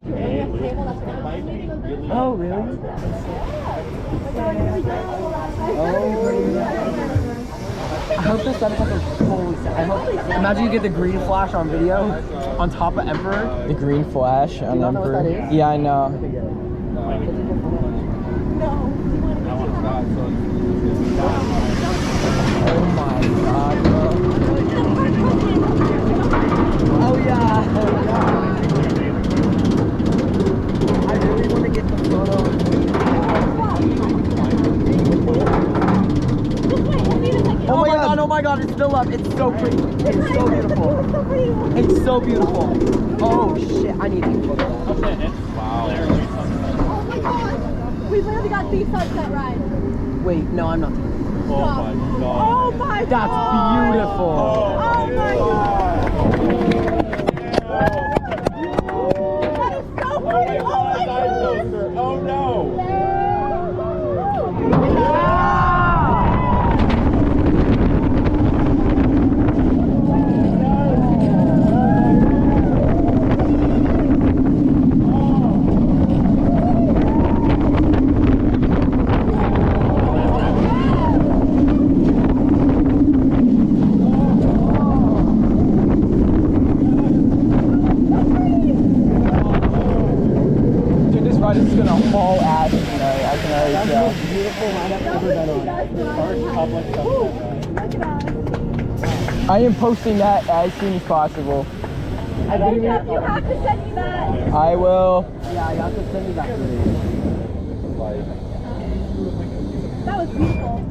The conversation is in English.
Oh, really? I hope the sun's like a holy set. I hope. Imagine you get the green flash on video on top of Emperor. The green flash on know what Emperor. that is? Yeah, I know. Oh my god, bro. Oh yeah. I really want to get the photo. Oh my god, it's still up. It's so pretty. It's so beautiful. It's so beautiful. Oh shit, I need to get a photo of that. Wow. Oh my god. We literally got the sunset ride. Wait, no, I'm not. Oh my god. Oh my That's god. beautiful. Oh my god. That is so pretty. Oh my god. Oh no. It's gonna haul ass tonight, I can already tell. Beautiful ride I've ever been on. I am posting that as soon as possible. Jacob, you have to send me that. I will. Yeah, you have to send me that. That was beautiful.